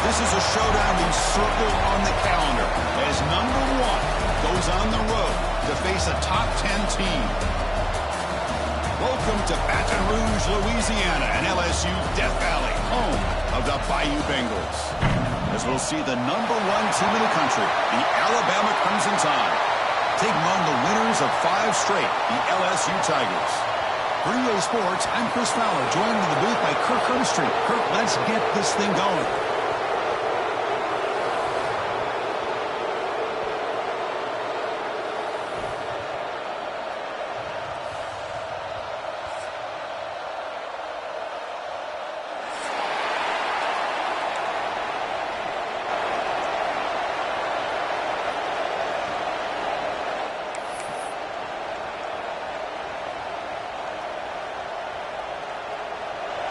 this is a showdown we circle on the calendar as number 1 goes on the road to face a top 10 team. Welcome to Baton Rouge, Louisiana, and LSU Death Valley, home of the Bayou Bengals. As we'll see the number 1 team in the country, the Alabama Crimson Tide, taking on the winners of 5 straight, the LSU Tigers. For EA Sports, I'm Chris Fowler, joined in the booth by Kirk Hermstreet. Kirk, let's get this thing going.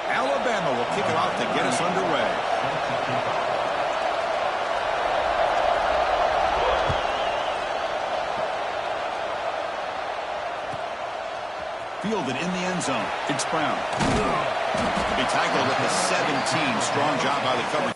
Alabama will kick it off to get us underway. Fielded in the end zone. It's Brown. To be tackled at the 17. Strong job by the coverage.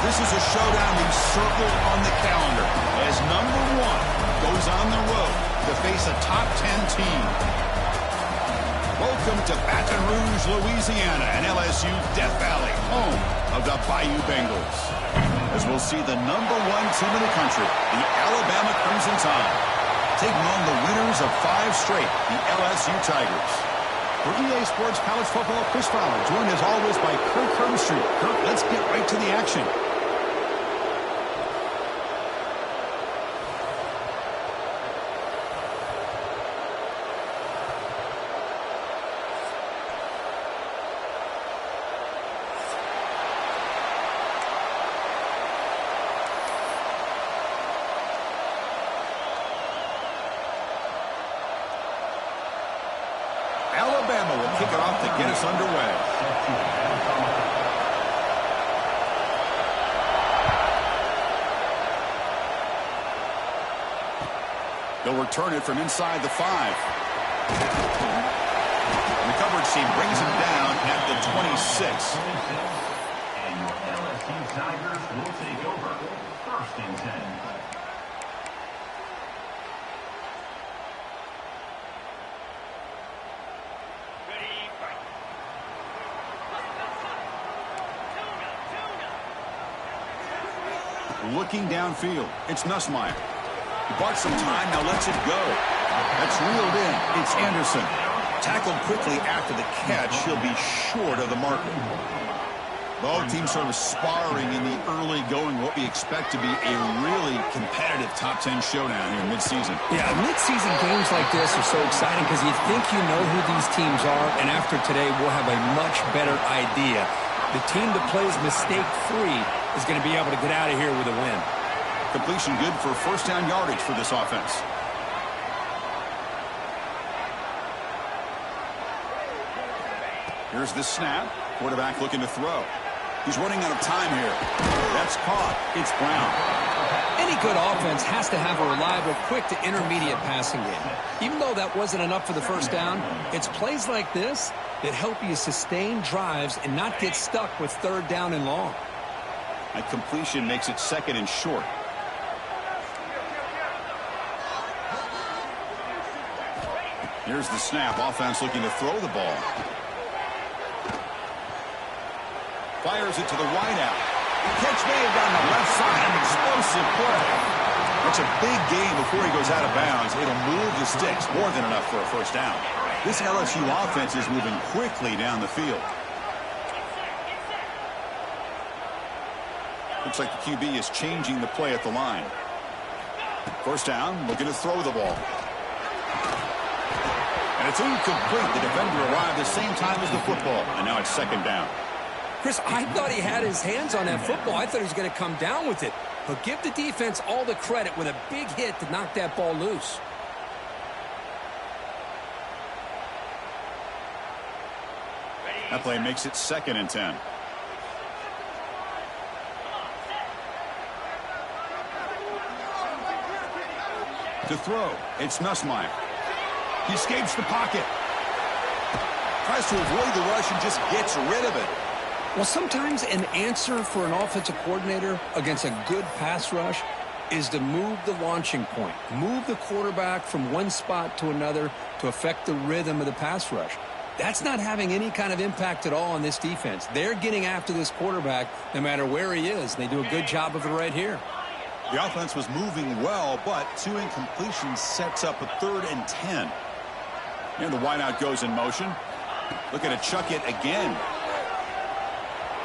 This is a showdown we circle on the calendar as number 1 goes on the road to face a top 10 team. Welcome to Baton Rouge, Louisiana, and LSU Death Valley, home of the Bayou Bengals. As we'll see the number 1 team in the country, the Alabama Crimson Tide, taking on the winners of 5 straight, the LSU Tigers. For EA Sports College Football, Chris Fowler, joined as always by Kirk Hermstreet. Kirk, let's get right to the action. Alabama will kick it off to get us underway. They'll return it from inside the 5. And the coverage team brings him down at the 26. And your LSU Tigers will take over. 1st and 10. Looking downfield, it's Nussmeier. He bought some time, now lets it go. That's reeled in. It's Anderson. Tackled quickly after the catch. He'll be short of the marker. Both teams sort of sparring in the early going, what we expect to be a really competitive top 10 showdown here in midseason. Yeah, midseason games like this are so exciting because you think you know who these teams are, and after today we'll have a much better idea. The team that plays mistake-free is going to be able to get out of here with a win. Completion good for first down yardage for this offense. Here's the snap. Quarterback looking to throw. He's running out of time here. That's caught. It's Brown. Any good offense has to have a reliable, quick to intermediate passing game. Even though that wasn't enough for the first down, it's plays like this that help you sustain drives and not get stuck with 3rd down and long. That completion makes it 2nd and short. Here's the snap. Offense looking to throw the ball. Fires it to the wide out. Catch made down the left side. An explosive play. That's a big gain before he goes out of bounds. It'll move the sticks. More than enough for a first down. This LSU offense is moving quickly down the field. Looks like the QB is changing the play at the line. First down, looking to throw the ball. And it's incomplete. The defender arrived the same time as the football. And now it's 2nd down. Chris, I thought he had his hands on that football. I thought he was going to come down with it. But give the defense all the credit with a big hit to knock that ball loose. That play makes it 2nd and 10. To throw, it's Nussmeier. He escapes the pocket. Tries to avoid the rush and just gets rid of it. Well, sometimes an answer for an offensive coordinator against a good pass rush is to move the launching point. Move the quarterback from one spot to another to affect the rhythm of the pass rush. That's not having any kind of impact at all on this defense. They're getting after this quarterback no matter where he is. They do a good job of it right here. The offense was moving well, but 2 incompletions sets up a 3rd and 10. And the wideout goes in motion. Looking to chuck it again.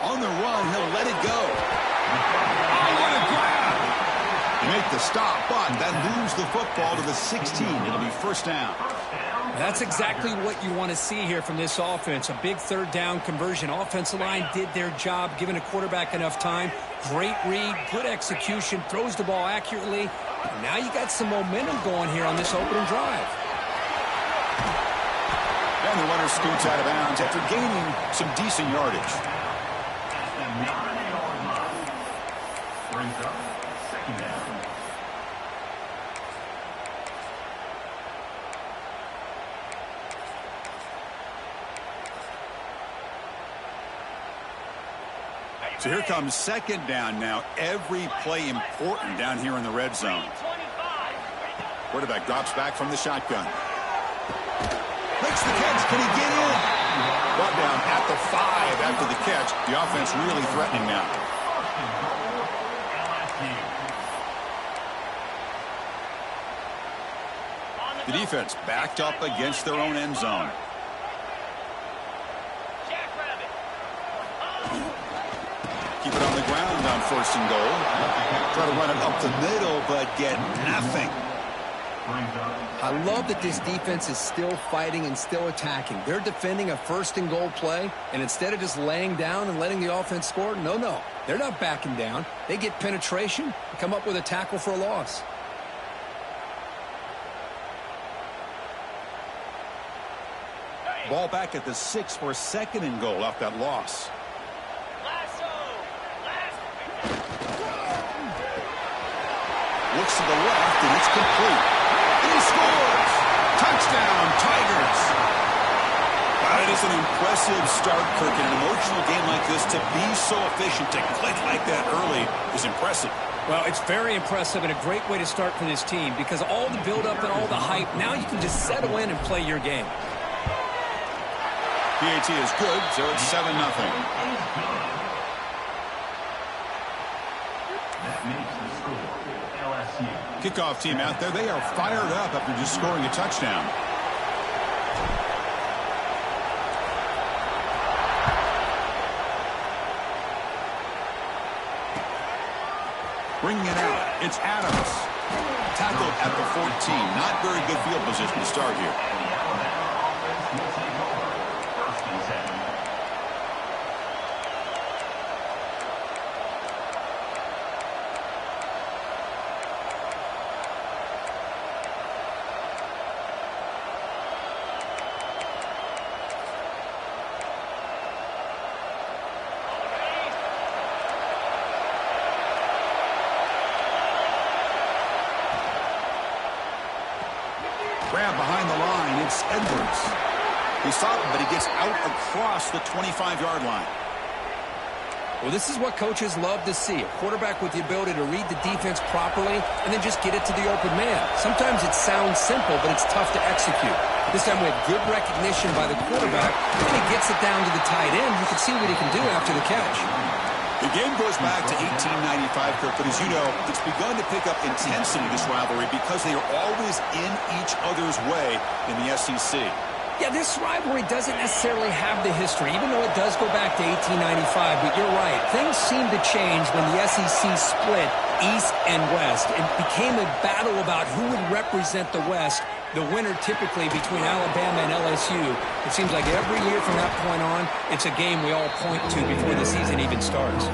On the run, he'll let it go. Oh, what a grab! They make the stop, but that moves the football to the 16. It'll be first down. That's exactly what you want to see here from this offense. A big 3rd down conversion. Offensive line did their job, giving a quarterback enough time. Great read, good execution, throws the ball accurately. And now you got some momentum going here on this opening drive. And the runner scoots out of bounds after gaining some decent yardage. Brings up 2nd down. So here comes 2nd down now. Every play important down here in the red zone. Quarterback drops back from the shotgun. Makes the catch. Can he get in? Brought down at the 5 after the catch. The offense really threatening now. The defense backed up against their own end zone. Keep it on the ground on 1st and goal. Try to run it up the middle, but get nothing. I love that this defense is still fighting and still attacking. They're defending a 1st and goal play, and instead of just laying down and letting the offense score, no. They're not backing down. They get penetration and come up with a tackle for a loss. Ball back at the 6 for 2nd and goal off that loss. Looks to the left, and it's complete. Touchdown, Tigers. It is an impressive start, Kirk. In an emotional game like this, to be so efficient, to click like that early is impressive. Well, it's very impressive and a great way to start for this team because all the build-up and all the hype, now you can just settle in and play your game. PAT is good, so it's 7-0. That makes the score LSU. Kickoff team out there, they are fired up after just scoring a touchdown. Bringing it out, it's Adams. Tackled at the 14. Not very good field position to start here. And the Alabama offense will take over. 1st and 7. Grab behind the line, it's Edwards. He's stopped, but he gets out across the 25-yard line. Well, this is what coaches love to see. A quarterback with the ability to read the defense properly and then just get it to the open man. Sometimes it sounds simple, but it's tough to execute. This time we have good recognition by the quarterback, and he gets it down to the tight end. You can see what he can do after the catch. The game goes back to 1895, Kirk, but as you know, it's begun to pick up intensity, this rivalry, because they are always in each other's way in the SEC. Yeah, this rivalry doesn't necessarily have the history, even though it does go back to 1895. But you're right. Things seem to change when the SEC split East and West. It became a battle about who would represent the West, the winner typically between Alabama and LSU. It seems like every year from that point on, it's a game we all point to before the season even starts.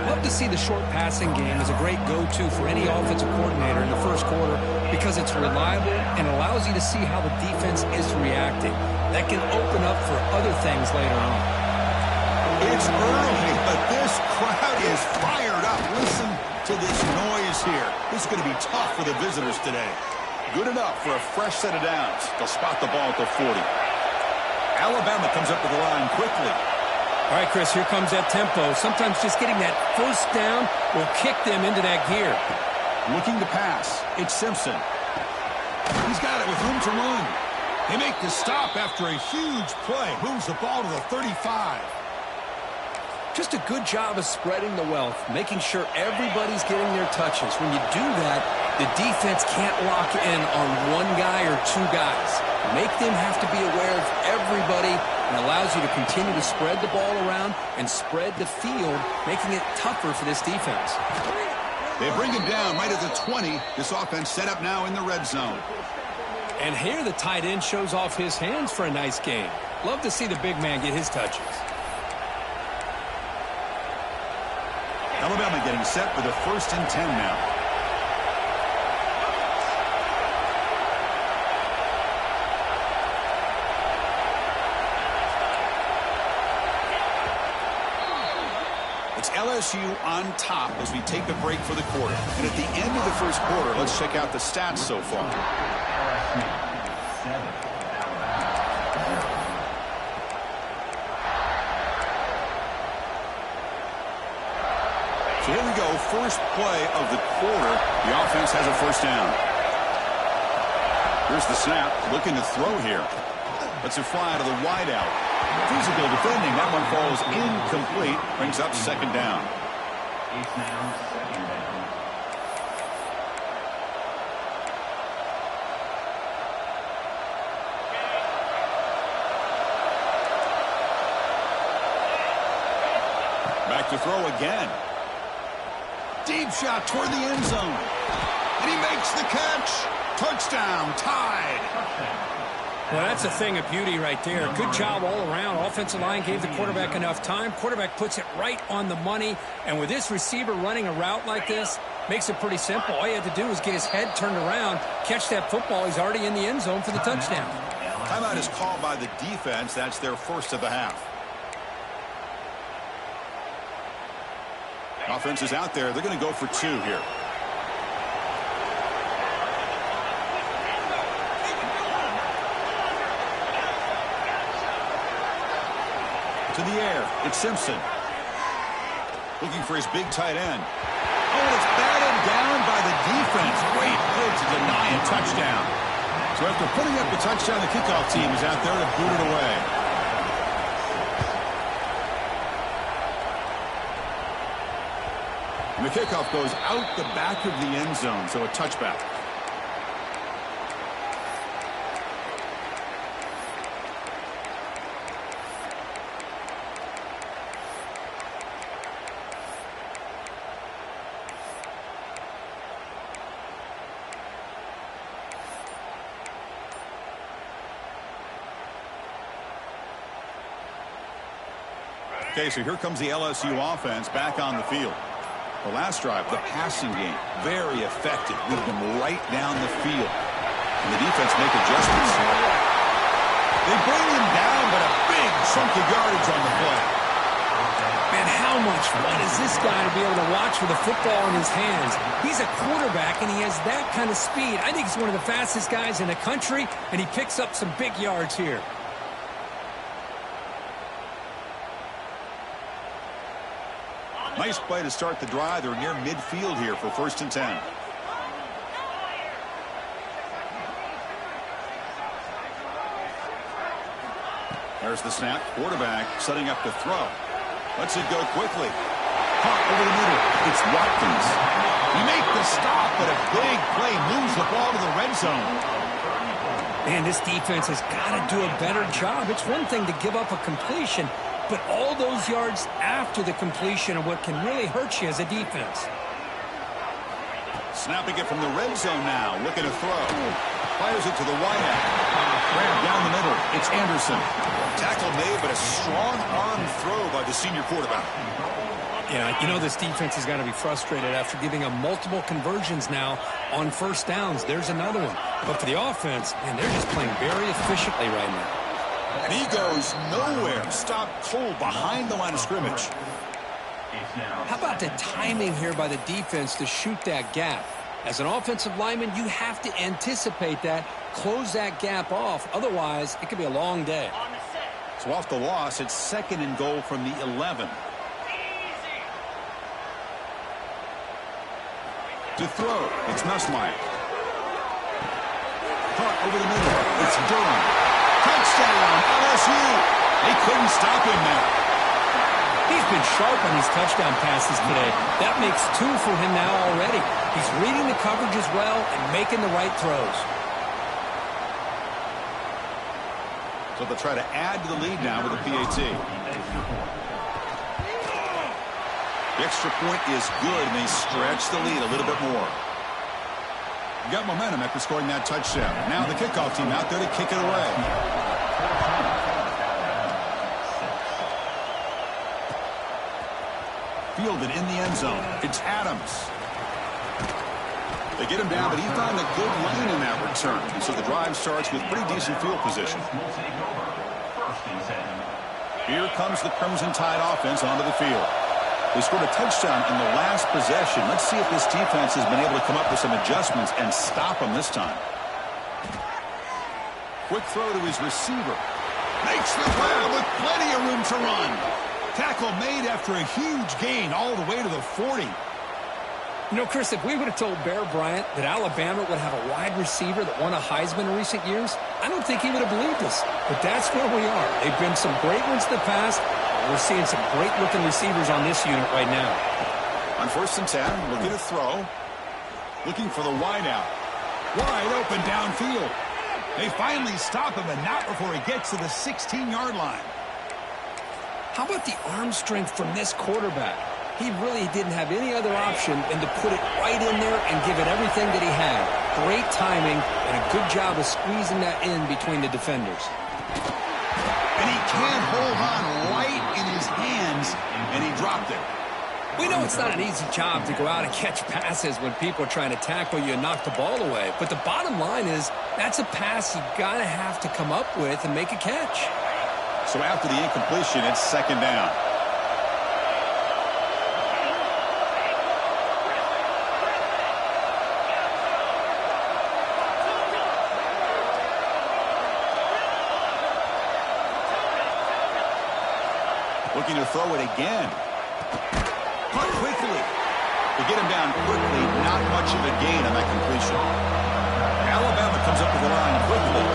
Love to see the short passing game as a great go-to for any offensive coordinator in the first quarter because it's reliable and allows you to see how the defense is reacting. That can open up for other things later on. It's early, but this crowd is fired up. Listen to this noise here. This is going to be tough for the visitors today. Good enough for a fresh set of downs. They'll spot the ball at the 40. Alabama comes up with the line quickly. All right, Chris, here comes that tempo. Sometimes just getting that first down will kick them into that gear. Looking to pass. It's Simpson. He's got it with room to run. They make the stop after a huge play. Moves the ball to the 35. Just a good job of spreading the wealth, making sure everybody's getting their touches. When you do that, the defense can't lock in on one guy or two guys. Make them have to be aware of everybody and allows you to continue to spread the ball around and spread the field, making it tougher for this defense. They bring him down right at the 20. This offense set up now in the red zone. And here the tight end shows off his hands for a nice game. Love to see the big man get his touches. Alabama getting set for the 1st and 10 now. It's LSU on top as we take a break for the quarter. And at the end of the first quarter, let's check out the stats so far. So here we go, first play of the quarter. The offense has a first down. Here's the snap, looking to throw here. Lets it fly to the wideout. Physical defending, that one falls incomplete. Brings up 2nd down. It's now 2nd down. Back to throw again. Deep shot toward the end zone. And he makes the catch. Touchdown, tied. Well, that's a thing of beauty right there. Good job all around. Offensive line gave the quarterback enough time. Quarterback puts it right on the money. And with this receiver running a route like this, makes it pretty simple. All you had to do was get his head turned around, catch that football. He's already in the end zone for the touchdown. Timeout is called by the defense. That's their first of the half. Offense is out there. They're going to go for 2 here. To the air, it's Simpson. Looking for his big tight end. Oh, and it's batted down by the defense. Great play to deny a touchdown. So after putting up the touchdown, the kickoff team is out there to boot it away. And the kickoff goes out the back of the end zone, so a touchback. Okay, so here comes the LSU offense back on the field. The last drive, the passing game, very effective. Moved them right down the field. And the defense make adjustments. They bring him down, but a big chunk of yardage on the play. Man, how much fun is this guy to be able to watch with a football in his hands? He's a quarterback, and he has that kind of speed. I think he's one of the fastest guys in the country, and he picks up some big yards here. Nice play to start the drive. They're near midfield here for 1st and 10. There's the snap. Quarterback setting up to throw. Lets it go quickly. Caught over the middle. It's Watkins. He makes the stop, but a big play moves the ball to the red zone. Man, this defense has got to do a better job. It's one thing to give up a completion, but all those yards after the completion are what can really hurt you as a defense. Snapping it from the red zone now. Looking to throw. Fires it to the wideout. Down the middle. It's Anderson. Tackle made, but a strong arm throw by the senior quarterback. Yeah, you know this defense has got to be frustrated after giving them multiple conversions now on 1st downs. There's another one. But for the offense, man, they're just playing very efficiently right now. And he goes nowhere. Stopped cold behind the line of scrimmage. How about the timing here by the defense to shoot that gap? As an offensive lineman, you have to anticipate that, close that gap off. Otherwise, it could be a long day. So off the loss, it's 2nd and goal from the 11. To throw, it's Nussmeier. Caught over the middle. It's Durham. Touchdown, LSU. They couldn't stop him now. He's been sharp on his touchdown passes today. That makes 2 for him now already. He's reading the coverage as well and making the right throws. So they'll try to add to the lead now with a PAT. The extra point is good, and they stretch the lead a little bit more. Got momentum after scoring that touchdown. Now the kickoff team out there to kick it away. Fielded in the end zone. It's Adams. They get him down, but he found a good lane in that return. And so the drive starts with pretty decent field position. Here comes the Crimson Tide offense onto the field. They scored a touchdown in the last possession. Let's see if this defense has been able to come up with some adjustments and stop them this time. Quick throw to his receiver. Makes the grab with plenty of room to run. Tackle made after a huge gain all the way to the 40. You know, Chris, if we would have told Bear Bryant that Alabama would have a wide receiver that won a Heisman in recent years, I don't think he would have believed us. But that's where we are. They've been some great ones in the past. We're seeing some great-looking receivers on this unit right now. On 1st and 10, looking to throw. Looking for the wideout. Wide open downfield. They finally stop him, and not before he gets to the 16-yard line. How about the arm strength from this quarterback? He really didn't have any other option than to put it right in there and give it everything that he had. Great timing and a good job of squeezing that in between the defenders. And he can't hold on right in his hands, and he dropped it. We know it's not an easy job to go out and catch passes when people are trying to tackle you and knock the ball away. But the bottom line is that's a pass you got to have to come up with and make a catch. So after the incompletion, it's 2nd down. Looking to throw it again. Caught quickly. To get him down quickly, not much of a gain on that completion. Alabama comes up with the line quickly.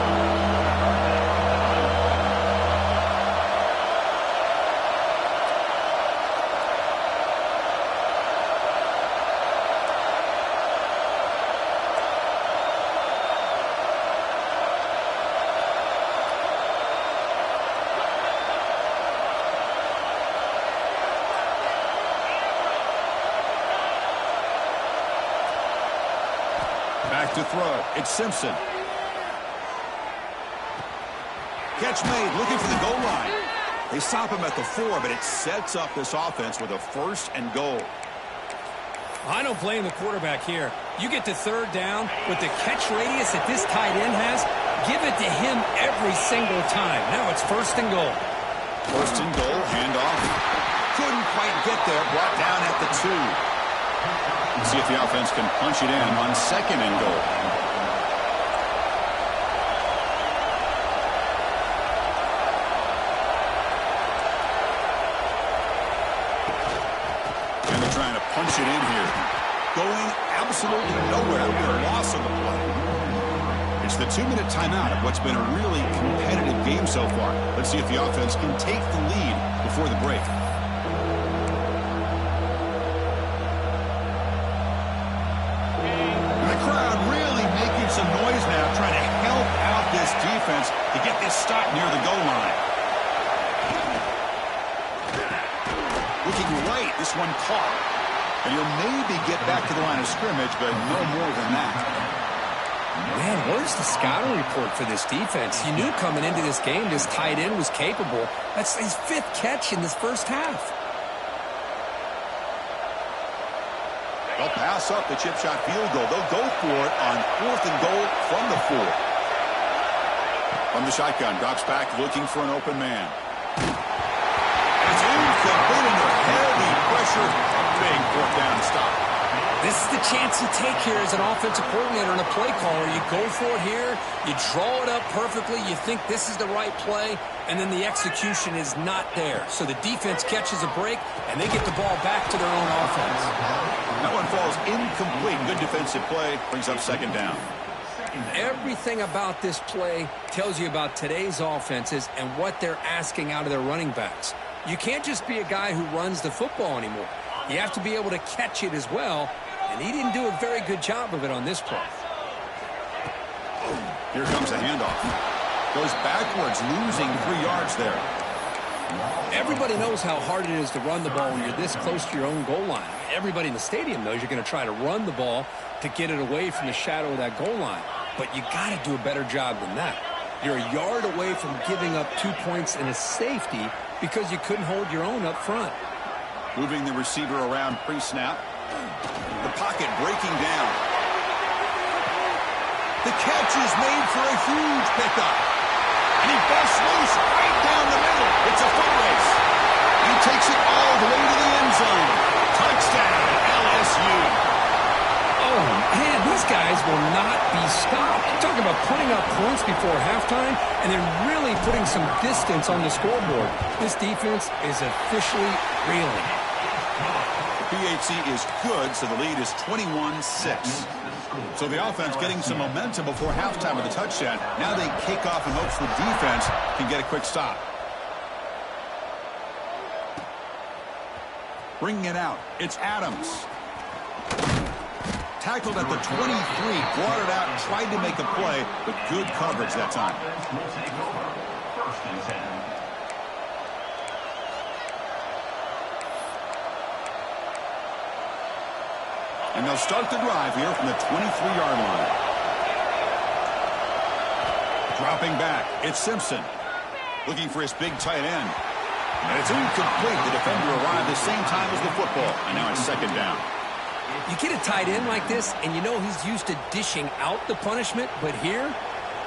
Back to throw. It's Simpson. Catch made, looking for the goal line. They stop him at the 4, but it sets up this offense with a 1st and goal. I don't blame the quarterback here. You get to 3rd down with the catch radius that this tight end has, give it to him every single time. Now it's 1st and goal. 1st and goal, handoff. Couldn't quite get there, brought down at the 2. Let's see if the offense can punch it in on 2nd and goal. And they're trying to punch it in here. Going absolutely nowhere after a loss on the play. It's the 2-minute timeout of what's been a really competitive game so far. Let's see if the offense can take the lead before the break. Some noise now trying to help out this defense to get this stop near the goal line. Looking right, this one caught. And he'll maybe get back to the line of scrimmage, but no more than that. Man, where's the scouting report for this defense? You knew coming into this game this tight end was capable. That's his 5th catch in this first half. They'll pass up the chip shot field goal. They'll go for it on 4th and goal from the 4. From the shotgun, drops back looking for an open man. It's incomplete under heavy pressure. A big 4th down stop. This is the chance you take here as an offensive coordinator and a play caller. You go for it here, you draw it up perfectly, you think this is the right play, and then the execution is not there. So the defense catches a break, and they get the ball back to their own offense. That one falls incomplete. Good defensive play. Brings up 2nd down. Everything about this play tells you about today's offenses and what they're asking out of their running backs. You can't just be a guy who runs the football anymore. You have to be able to catch it as well, and he didn't do a very good job of it on this play. Here comes a handoff. Goes backwards, losing 3 yards there. Everybody knows how hard it is to run the ball when you're this close to your own goal line. Everybody in the stadium knows you're going to try to run the ball to get it away from the shadow of that goal line. But you got to do a better job than that. You're a yard away from giving up 2 points and a safety because you couldn't hold your own up front. Moving the receiver around pre-snap. The pocket breaking down. The catch is made for a huge pickup. And he busts loose right down the middle. It's a foot race. He takes it all the way to the end zone. Touchdown, LSU. Oh, man, these guys will not be stopped. You're talking about putting up points before halftime and then really putting some distance on the scoreboard. This defense is officially reeling. PHC is good, so the lead is 21-6. So the offense getting some momentum before halftime with a touchdown. Now they kick off and hopes the defense can get a quick stop. Bringing it out, it's Adams. Tackled at the 23, brought it out, tried to make a play, but good coverage that time. Will take over. 1st and 10. And they'll start the drive here from the 23-yard line. Dropping back, it's Simpson. Looking for his big tight end. And it's incomplete. The defender arrived the same time as the football. And now it's 2nd down. You get a tight end like this, and you know he's used to dishing out the punishment, but here,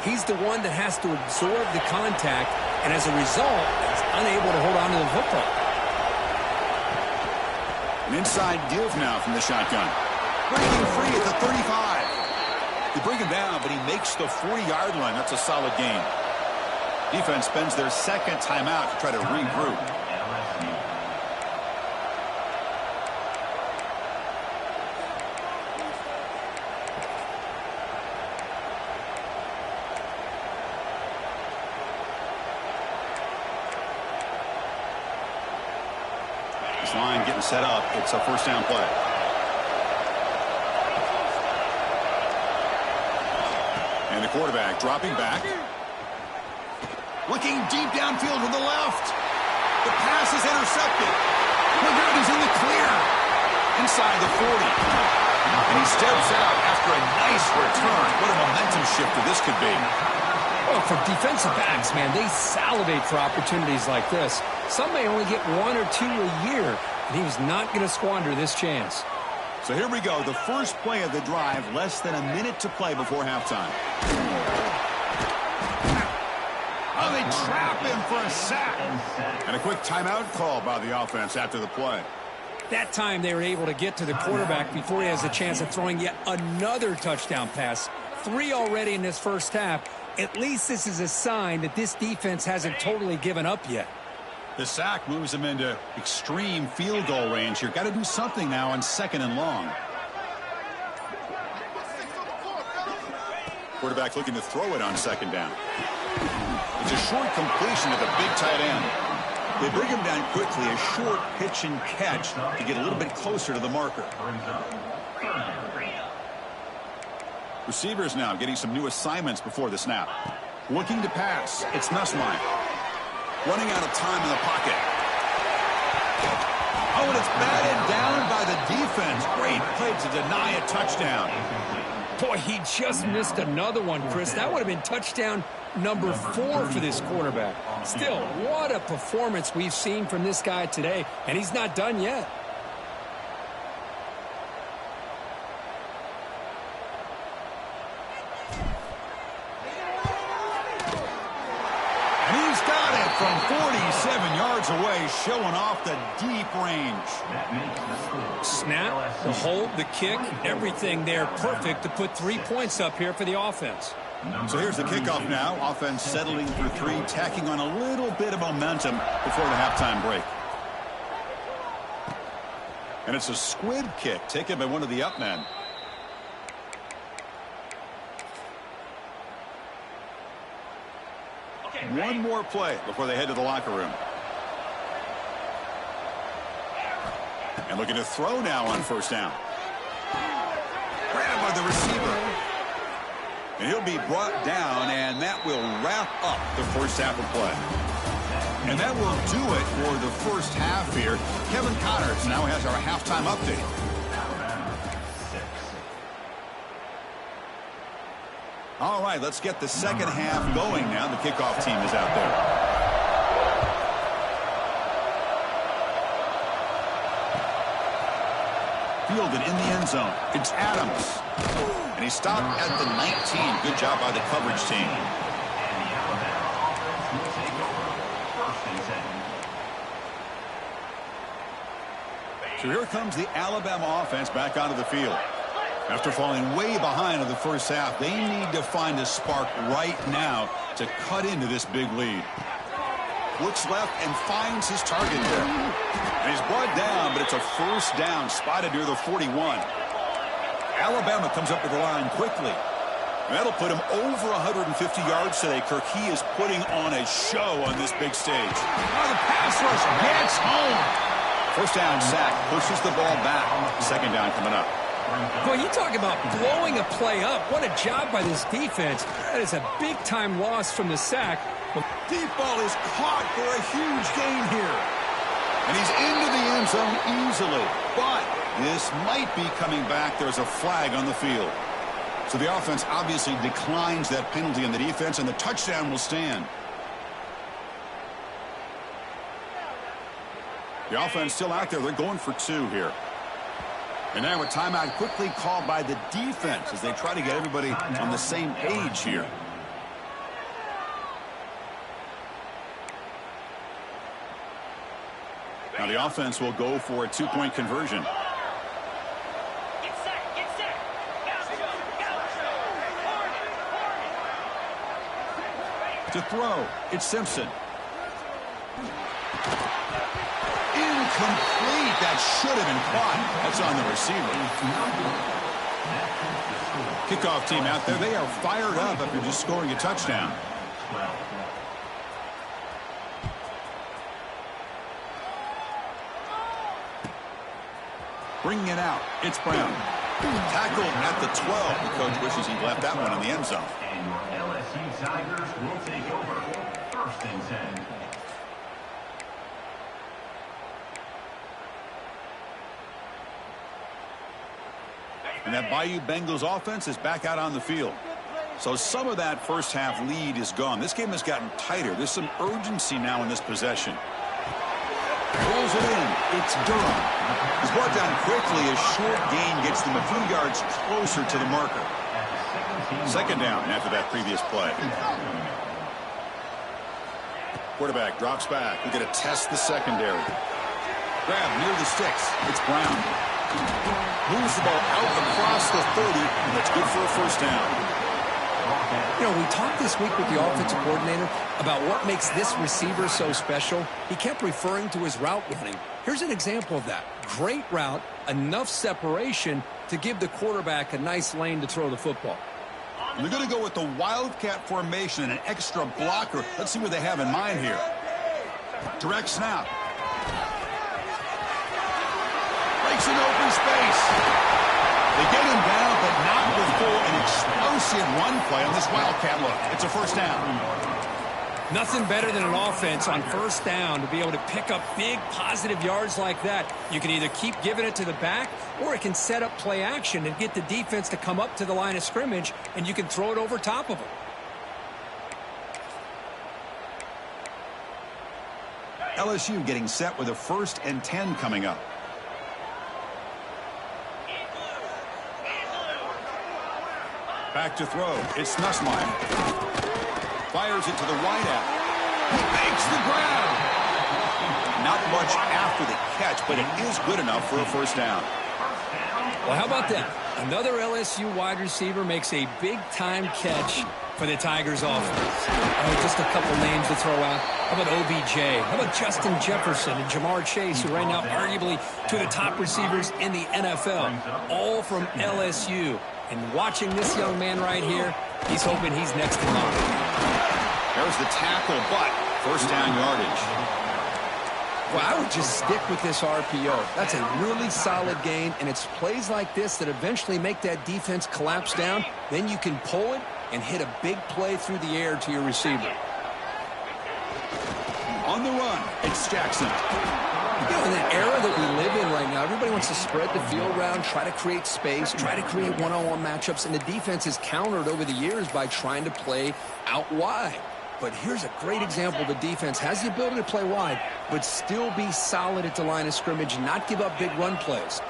he's the one that has to absorb the contact, and as a result, is unable to hold on to the football. An inside give now from the shotgun. Breaking free at the 35. They bring him down, but he makes the 40-yard line. That's a solid gain. Defense spends their 2nd timeout to try to regroup. LSU. This line getting set up. It's a first down play. And the quarterback dropping back. Looking deep downfield to the left. The pass is intercepted. McGregor is in the clear. Inside the 40. And he steps out after a nice return. What a momentum shifter this could be. Well, for defensive backs, man, they salivate for opportunities like this. Some may only get 1 or 2 a year, and he was not going to squander this chance. So here we go, the first play of the drive, less than a minute to play before halftime. Oh, they trap him for a sack. And a quick timeout call by the offense after the play. That time they were able to get to the quarterback before he has a chance of throwing yet another touchdown pass. 3 already in this first half. At least this is a sign that this defense hasn't totally given up yet. The sack moves him into extreme field goal range here. Got to do something now on 2nd and long. Quarterback looking to throw it on 2nd down. It's a short completion to the big tight end. They bring him down quickly, a short pitch and catch to get a little bit closer to the marker. Receivers now getting some new assignments before the snap. Looking to pass. It's Nussmeier. Running out of time in the pocket. Oh, and it's batted down by the defense. Great play to deny a touchdown. Boy, he just missed another one, Chris. That would have been touchdown number 4 for this quarterback. Still, what a performance we've seen from this guy today, and he's not done yet. From 47 yards away, showing off the deep range. Snap, the hold, the kick, everything there perfect to put 3 points up here for the offense. So here's the kickoff now. Offense settling for 3, tacking on a little bit of momentum before the halftime break. And it's a squib kick taken by one of the up men. One more play before they head to the locker room. And looking to throw now on 1st down. Grabbed by the receiver. And he'll be brought down, and that will wrap up the first half of play. And that will do it for the first half here. Kevin Connors now has our halftime update. All right, let's get the second half going now. The kickoff team is out there. Fielded in the end zone. It's Adams. And he stopped at the 19. Good job by the coverage team. And the Alabama offense will take over 1st and 10. So here comes the Alabama offense back onto the field. After falling way behind in the first half, they need to find a spark right now to cut into this big lead. Looks left and finds his target there. And he's brought down, but it's a first down spotted near the 41. Alabama comes up to the line quickly. And that'll put him over 150 yards today. Kirk, he is putting on a show on this big stage. Oh, the pass rush gets home. First down sack, pushes the ball back. 2nd down coming up. Boy, you talk about blowing a play up. What a job by this defense. That is a big-time loss from the sack. Deep ball is caught for a huge gain here. And he's into the end zone easily. But this might be coming back. There's a flag on the field. So the offense obviously declines that penalty on the defense, and the touchdown will stand. The offense still out there. They're going for 2 here. And now a timeout quickly called by the defense as they try to get everybody on the same page here. Now the offense will go for a 2-point conversion. To throw, it's Simpson. Incomplete. That should have been caught. That's on the receiver. Kickoff team out there. They are fired up after just scoring a touchdown. Bringing it out. It's Brown. Tackled at the 12. The coach wishes he'd left that one in the end zone. And your LSU Tigers will take over. 1st and 10. And that Bayou Bengals offense is back out on the field. So some of that first half lead is gone. This game has gotten tighter. There's some urgency now in this possession. Rolls it in. It's Durham. He's brought down quickly. A short gain gets them a few yards closer to the marker. 2nd down after that previous play. Quarterback drops back. We're going to test the secondary. Grab near the sticks. It's Brown. Moves the ball out across the 30, and that's good for a 1st down. You know, we talked this week with the offensive coordinator about what makes this receiver so special. He kept referring to his route running. Here's an example of that. Great route, enough separation to give the quarterback a nice lane to throw the football. And they're going to go with the Wildcat formation and an extra blocker. Let's see what they have in mind here. Direct snap. Breaks an open space. They get him down, but not before an explosive run play on this Wildcat look. It's a 1st down. Nothing better than an offense on 1st down to be able to pick up big positive yards like that. You can either keep giving it to the back, or it can set up play action and get the defense to come up to the line of scrimmage, and you can throw it over top of them. LSU getting set with a 1st and 10 coming up. Back to throw. It's Nussmeier. Fires it to the wideout. He makes the grab. Not much after the catch, but it is good enough for a 1st down. Well, how about that? Another LSU wide receiver makes a big-time catch for the Tigers offense. Just a couple names to throw out. How about OBJ? How about Justin Jefferson and Jamar Chase, who right now arguably two of the top receivers in the NFL, all from LSU. And watching this young man right here, he's hoping he's next in line. There's the tackle, but 1st down yardage. Well, I would just stick with this RPO. That's a really solid gain, and it's plays like this that eventually make that defense collapse down. Then you can pull it and hit a big play through the air to your receiver. On the run, it's Jackson. You know, in the era that we live in right now, everybody wants to spread the field around, try to create space, try to create one-on-one matchups, and the defense is countered over the years by trying to play out wide. But here's a great example. The defense has the ability to play wide, but still be solid at the line of scrimmage and not give up big run plays.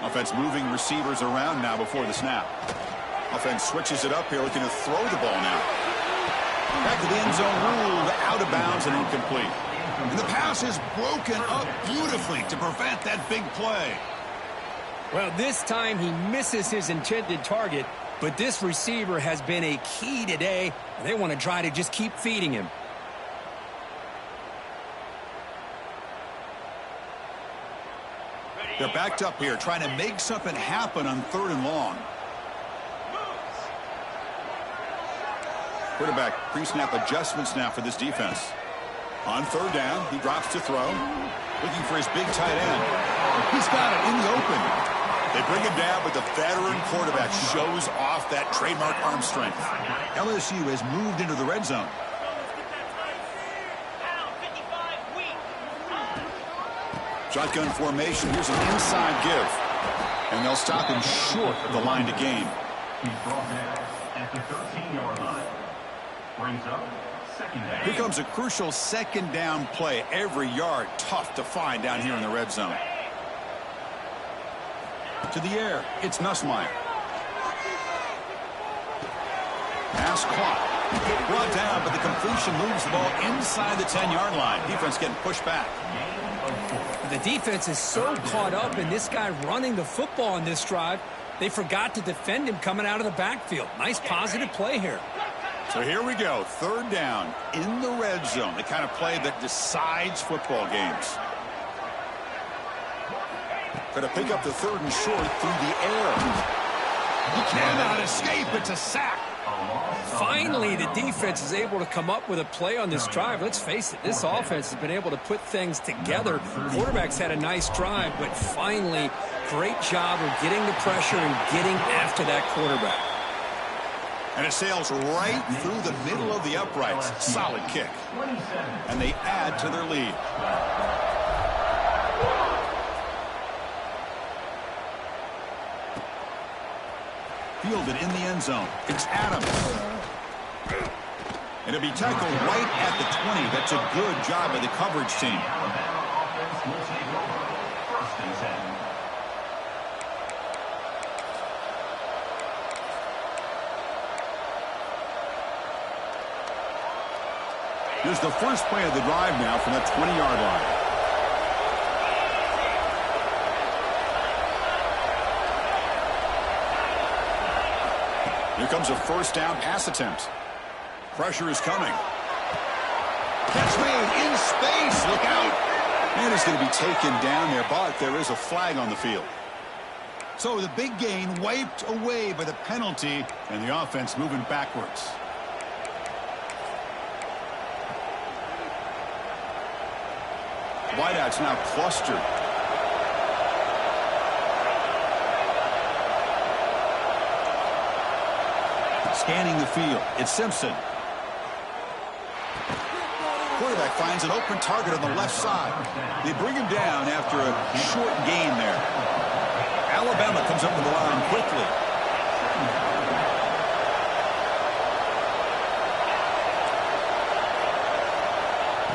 Offense moving receivers around now before the snap. Offense switches it up here, looking to throw the ball now. Back to the end zone, ruled out of bounds and incomplete. And the pass is broken up beautifully to prevent that big play. Well, this time he misses his intended target, but this receiver has been a key today. They want to try to just keep feeding him. They're backed up here, trying to make something happen on 3rd and long. Quarterback pre-snap adjustments now for this defense. On 3rd down, he drops to throw. Looking for his big tight end. He's got it in the open. They bring him down, but the veteran quarterback shows off that trademark arm strength. LSU has moved into the red zone. Shotgun formation. Here's an inside give. And they'll stop him short of the line to gain. He's brought down at the 13-yard line. Brings up 2nd down. Here comes a crucial 2nd down play. Every yard tough to find down here in the red zone. To the air, it's Nussmeier. Pass caught. Brought down, but the completion moves the ball inside the 10-yard line. Defense getting pushed back. The defense is so caught up in this guy running the football on this drive, they forgot to defend him coming out of the backfield. Nice positive play here. So here we go. 3rd down in the red zone. The kind of play that decides football games. Going to pick up the 3rd and short through the air. He cannot escape. It's a sack. Finally, the defense is able to come up with a play on this drive. Let's face it, this offense has been able to put things together. Quarterback's had a nice drive, but finally, great job of getting the pressure and getting after that quarterback. And it sails right through the middle of the uprights. Solid kick. And they add to their lead. Fielded in the end zone. It's Adams. And it'll be tackled right at the 20. That's a good job by the coverage team. Alabama offense will take over. 1st and 10. Here's the first play of the drive now from the 20-yard line. Here comes a 1st down pass attempt. Pressure is coming. Catch made in space. Look out. And he's going to be taken down there, but there is a flag on the field. So the big gain wiped away by the penalty, and the offense moving backwards. Wideouts now clustered. Scanning the field. It's Simpson. Quarterback finds an open target on the left side. They bring him down after a short gain there. Alabama comes up with the line quickly.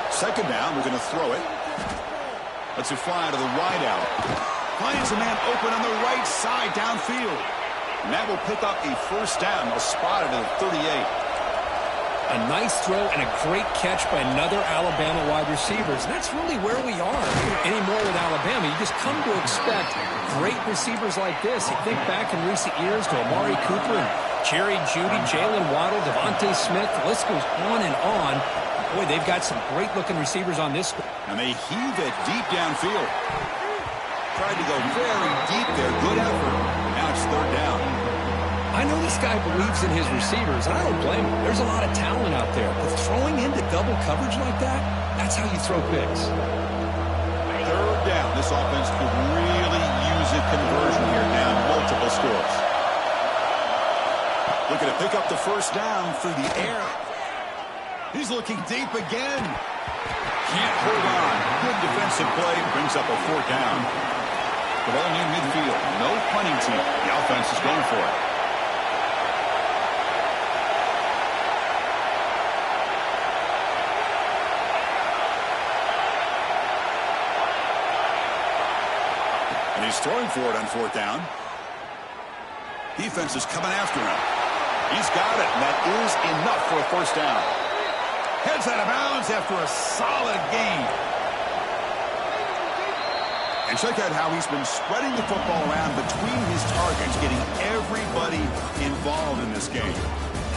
Second down, we're going to throw it. Let's it fly to the wideout. Finds a man open on the right side downfield. And that will pick up a 1st down. They'll spot it at the 38. A nice throw and a great catch by another Alabama wide receivers. And that's really where we are anymore with Alabama. You just come to expect great receivers like this. You think back in recent years to Amari Cooper and Jerry Jeudy, Jalen Waddle, Devontae Smith. The list goes on and on. Boy, they've got some great-looking receivers on this. And they heave it deep downfield. Tried to go very deep there. Good effort. Now it's 3rd down. I know this guy believes in his receivers, and I don't blame him. There's a lot of talent out there. But throwing into double coverage like that, that's how you throw picks. 3rd down. This offense could really use a conversion here. Down multiple scores. Looking to pick up the 1st down through the air. He's looking deep again. Can't hold on. Good defensive play. Brings up a 4th down. The ball near midfield. No punting team. The offense is going for it. And he's throwing for it on 4th down. Defense is coming after him. He's got it. And that is enough for a 1st down. Heads out of bounds after a solid gain. And check out how he's been spreading the football around between his targets, getting everybody involved in this game.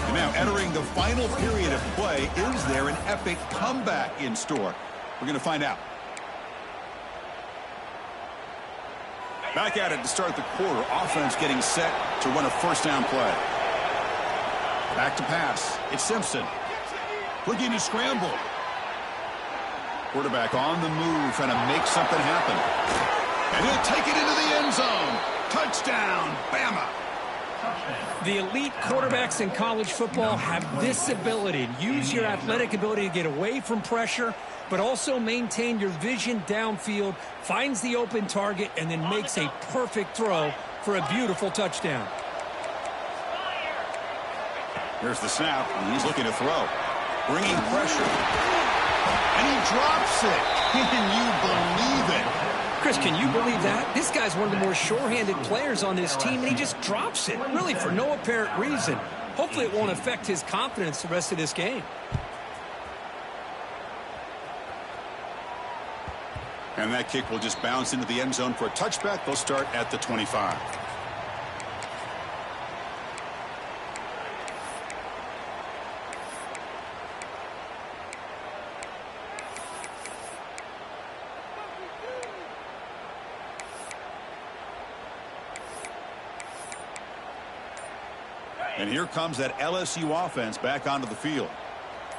And now entering the final period of play, is there an epic comeback in store? We're going to find out. Back at it to start the quarter. Offense getting set to run a 1st down play. Back to pass. It's Simpson. Looking to scramble. Quarterback on the move, trying to make something happen. And he'll take it into the end zone. Touchdown, Bama. The elite quarterbacks in college football have this ability. Use your athletic ability to get away from pressure, but also maintain your vision downfield, finds the open target, and then makes a perfect throw for a beautiful touchdown. Here's the snap, and he's looking to throw. Bringing pressure. And he drops it. Can you believe it? Chris, can you believe that? This guy's one of the more sure-handed players on this team, and he just drops it, really for no apparent reason. Hopefully it won't affect his confidence the rest of this game. And that kick will just bounce into the end zone for a touchback. They'll start at the 25. And here comes that LSU offense back onto the field.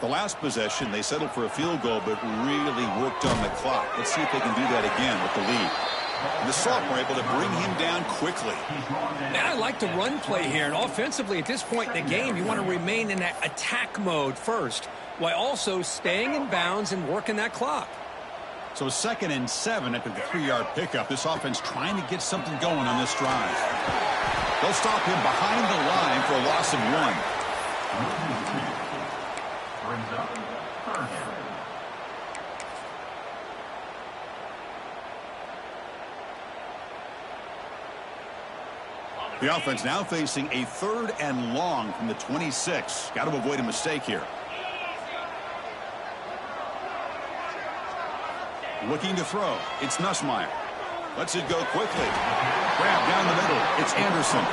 The last possession, they settled for a field goal, but really worked on the clock. Let's see if they can do that again with the lead. And the sophomore able to bring him down quickly. Man, I like the run play here. And offensively, at this point in the game, you want to remain in that attack mode first, while also staying in bounds and working that clock. So 2nd and 7 after the 3-yard pickup. This offense trying to get something going on this drive. They'll stop him behind the line for a loss of 1. Brings up third down. The offense now facing a 3rd and long from the 26. Got to avoid a mistake here. Looking to throw. It's Nussmeier. Lets it go quickly. Grab down the middle. It's Anderson.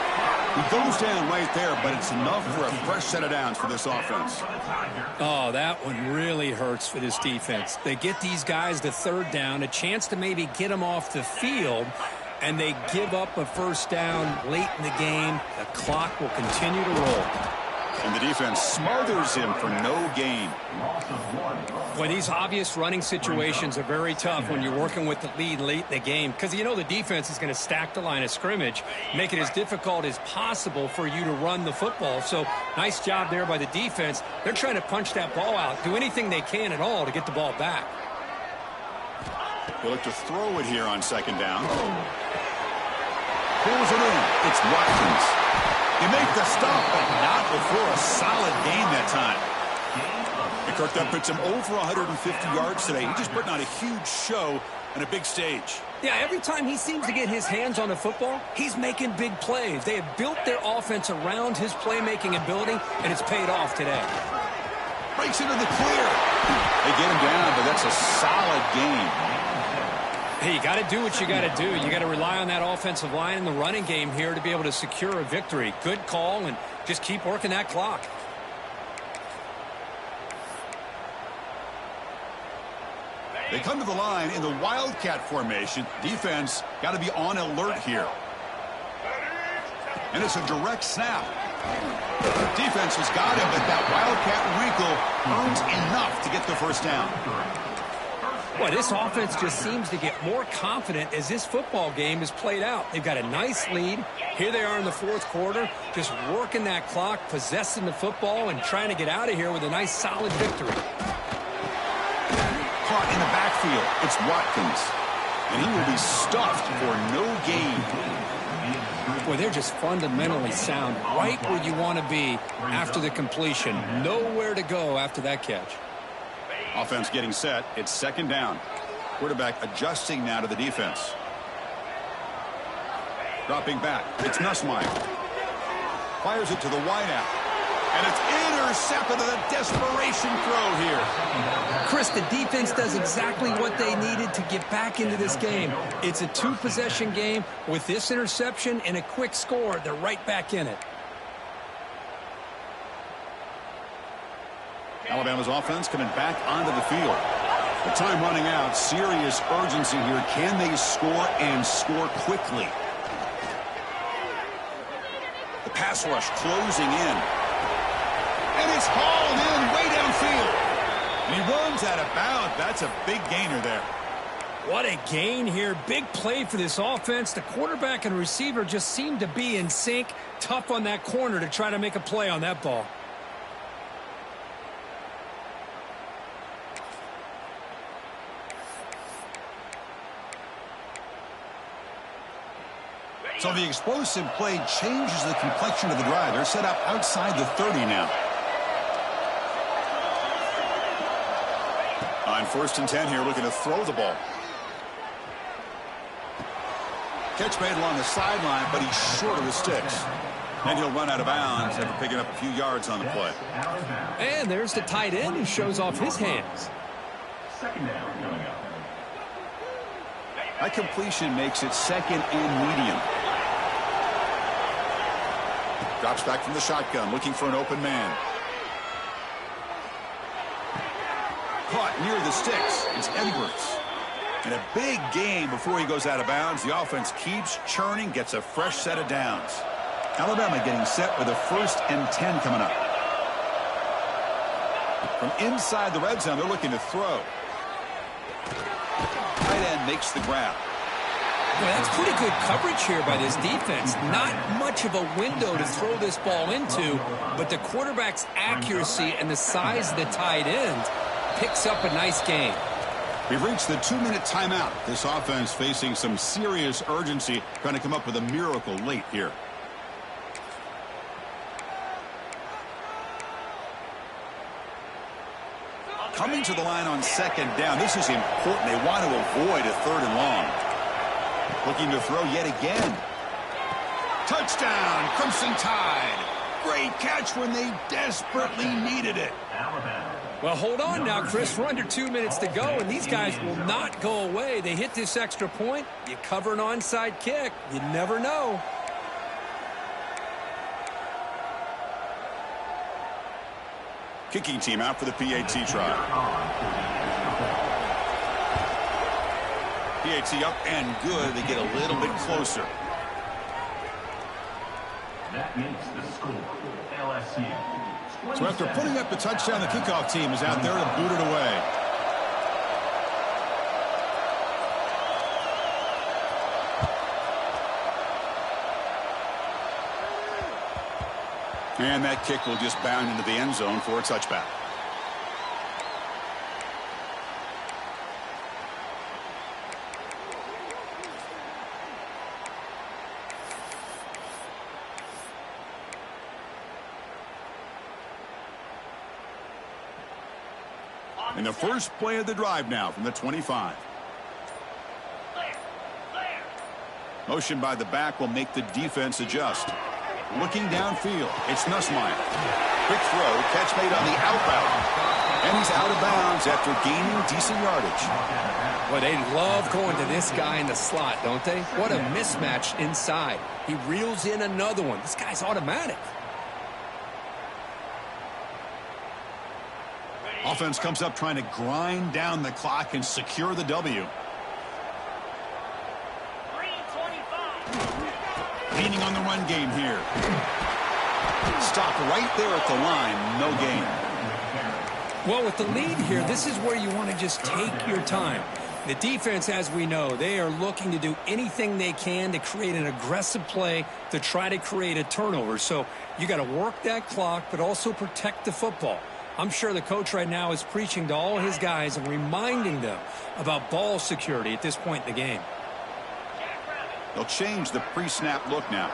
He goes down right there, but it's enough for a fresh set of downs for this offense. Oh, that one really hurts for this defense. They get these guys to 3rd down, a chance to maybe get them off the field, and they give up a 1st down late in the game. The clock will continue to roll. And the defense smothers him for no gain. Well, these obvious running situations are very tough when you're working with the lead late in the game, because you know the defense is going to stack the line of scrimmage, make it as difficult as possible for you to run the football. So nice job there by the defense. They're trying to punch that ball out, do anything they can at all to get the ball back. They look to throw it here on 2nd down. Pulls it in. It's Watkins. You make the stop, but not before a solid game that time. And Kirk, that puts him over 150 yards today. He's just putting on a huge show on a big stage. Yeah, every time he seems to get his hands on the football, he's making big plays. They have built their offense around his playmaking ability, and it's paid off today. Breaks into the clear. They get him down, but that's a solid game. Hey, you got to do what you got to do. You got to rely on that offensive line in the running game here to be able to secure a victory. Good call, and just keep working that clock. They come to the line in the Wildcat formation. Defense got to be on alert here. And it's a direct snap. Defense has got him, but that Wildcat wrinkle earns enough to get the 1st down. Boy, this offense just seems to get more confident as this football game is played out. They've got a nice lead. Here they are in the 4th quarter, just working that clock, possessing the football, and trying to get out of here with a nice, solid victory. Caught in the backfield. It's Watkins. And he will be stuffed for no gain. Boy, they're just fundamentally sound, right where you want to be after the completion. Nowhere to go after that catch. Offense getting set. It's 2nd down. Quarterback adjusting now to the defense. Dropping back. It's Nussmeier. Fires it to the wideout. And it's intercepted with a desperation throw here. Chris, the defense does exactly what they needed to get back into this game. It's a 2-possession game. With this interception and a quick score, they're right back in it. Alabama's offense coming back onto the field. The time running out. Serious urgency here. Can they score and score quickly? The pass rush closing in. And it's hauled in way downfield. And he runs out of bounds. That's a big gainer there. What a gain here. Big play for this offense. The quarterback and receiver just seem to be in sync. Tough on that corner to try to make a play on that ball. So the explosive play changes the complexion of the drive. They're set up outside the 30 now. On 1st and 10 here, looking to throw the ball. Catch made along the sideline, but he's short of the sticks. And he'll run out of bounds after picking up a few yards on the play. And there's the tight end who shows off his hands. 2nd down coming up. That completion makes it 2nd and medium. Drops back from the shotgun, looking for an open man. Caught near the sticks. It's Edwards. And a big game before he goes out of bounds. The offense keeps churning, gets a fresh set of downs. Alabama getting set with a 1st and 10 coming up. From inside the red zone, they're looking to throw. Tight end makes the grab. Well, that's pretty good coverage here by this defense. Not much of a window to throw this ball into, but the quarterback's accuracy and the size of the tight end picks up a nice gain. We've reached the 2-minute timeout. This offense facing some serious urgency, trying to come up with a miracle late here. Coming to the line on 2nd down. This is important. They want to avoid a 3rd and long. Looking to throw yet again. Touchdown, Crimson Tide. Great catch when they desperately needed it. Well, hold on now, Chris. We're under 2 minutes to go, and these guys will not go away. They hit this extra point. You cover an onside kick. You never know. Kicking team out for the PAT try. PAT up and good. They get a little bit closer. That makes the score. LSU. So after putting up the touchdown, the kickoff team is out there to boot it away. And that kick will just bound into the end zone for a touchback. And the first play of the drive now from the 25. Motion by the back will make the defense adjust. Looking downfield, it's Nussmeier. Quick throw, catch made on the outbound. And he's out of bounds after gaining decent yardage. Well, they love going to this guy in the slot, don't they? What a mismatch inside. He reels in another one. This guy's automatic. Offense comes up trying to grind down the clock and secure the W. Leaning on the run game here. Stop right there at the line. No gain. Well, with the lead here, this is where you want to just take your time. The defense, as we know, they are looking to do anything they can to create an aggressive play to try to create a turnover. So you got to work that clock, but also protect the football. I'm sure the coach right now is preaching to all his guys and reminding them about ball security at this point in the game. They'll change the pre-snap look now.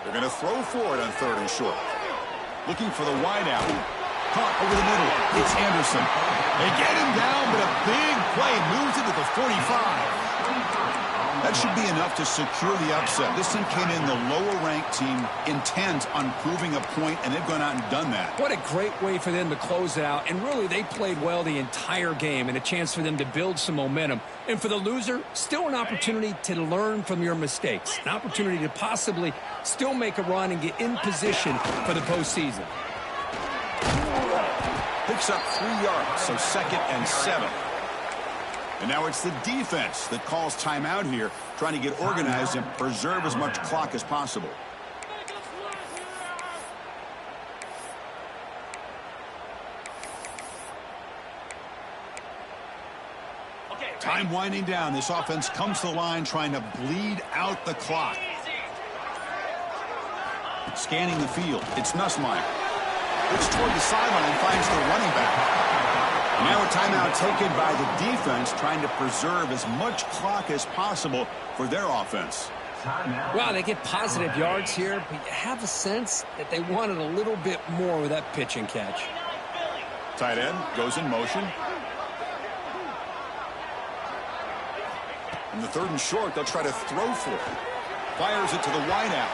They're going to throw for it on 3rd and short. Looking for the wide out. Caught over the middle. It's Anderson. They get him down, but a big play moves it to the 45. That should be enough to secure the upset. This team came in the lower-ranked team intent on proving a point, and they've gone out and done that. What a great way for them to close it out. And really, they played well the entire game and a chance for them to build some momentum. And for the loser, still an opportunity to learn from your mistakes. An opportunity to possibly still make a run and get in position for the postseason. Picks up 3 yards, so 2nd and 7. And now it's the defense that calls timeout here, trying to get organized and preserve as much clock as possible. Time winding down. This offense comes to the line trying to bleed out the clock. Scanning the field. It's Nussmeier. Looks toward the sideline and finds the running back. Now a timeout taken by the defense, trying to preserve as much clock as possible for their offense. Well, they get positive yards here, but you have a sense that they wanted a little bit more with that pitch and catch. Tight end goes in motion. In the 3rd and short, they'll try to throw for it. Fires it to the wideout.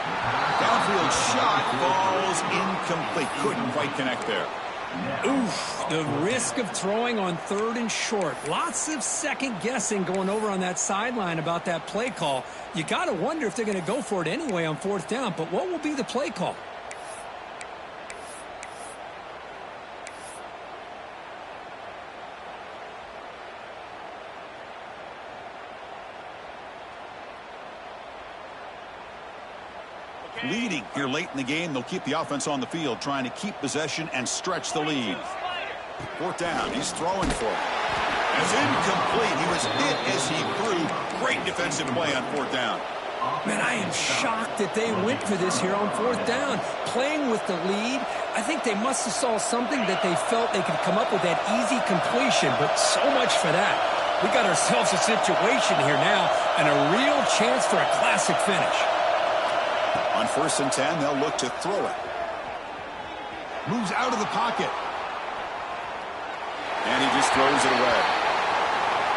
Downfield shot falls incomplete. Couldn't quite connect there. Oof, the risk of throwing on 3rd and short. Lots of second guessing going over on that sideline about that play call. You got to wonder if they're going to go for it anyway on 4th down, but what will be the play call? leading here late in the game. They'll keep the offense on the field, trying to keep possession and stretch the lead. Fourth down. He's throwing for it. It's incomplete. He was hit as he threw. Great defensive play on fourth down. Man, I am shocked that they went for this here on fourth down. Playing with the lead, I think they must have saw something that they felt they could come up with that easy completion, but so much for that. We got ourselves a situation here now and a real chance for a classic finish. On 1st and 10, they'll look to throw it. Moves out of the pocket. And he just throws it away.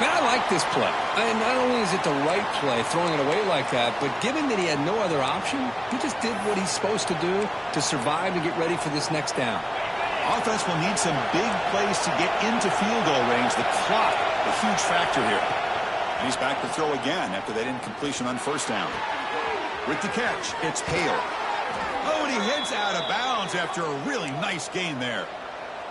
Man, I like this play. And not only is it the right play, throwing it away like that, but given that he had no other option, he just did what he's supposed to do to survive and get ready for this next down. Offense will need some big plays to get into field goal range. The clock, a huge factor here. And he's back to throw again after that incompletion on 1st down. With the catch, it's Hale. Oh, and he heads out of bounds after a really nice gain there.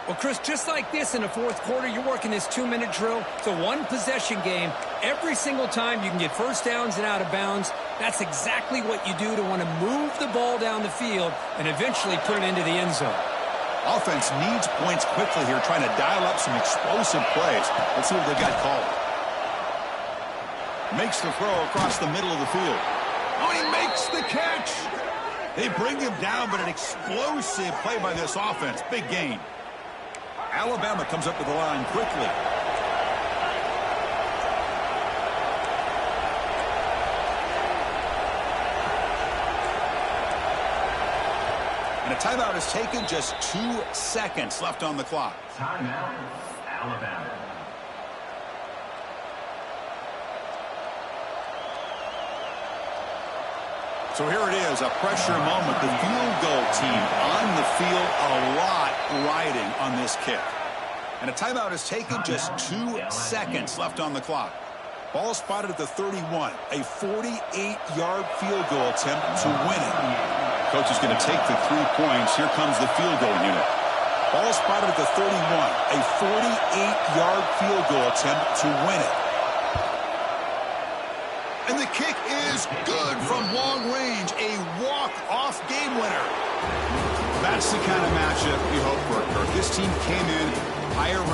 Well, Chris, just like this in the fourth quarter, you're working this 2-minute drill. It's a one-possession game. Every single time you can get first downs and out of bounds, that's exactly what you do to want to move the ball down the field and eventually put it into the end zone. Offense needs points quickly here, trying to dial up some explosive plays. Let's see what they've got called. Makes the throw across the middle of the field. Oh, he makes the catch. They bring him down, but an explosive play by this offense. Big gain. Alabama comes up to the line quickly. And a timeout is taken. Just 2 seconds left on the clock. Timeout, Alabama. So here it is, a pressure moment. The field goal team on the field, a lot riding on this kick. And a timeout is taken, just 2 seconds left on the clock. Ball spotted at the 31, a 48-yard field goal attempt to win it. Coach is going to take the 3 points. Here comes the field goal unit. Ball spotted at the 31, a 48-yard field goal attempt to win it. And the kick is good from long range. A walk-off game winner. That's the kind of matchup we hope for, Kirk. This team came in higher ranked.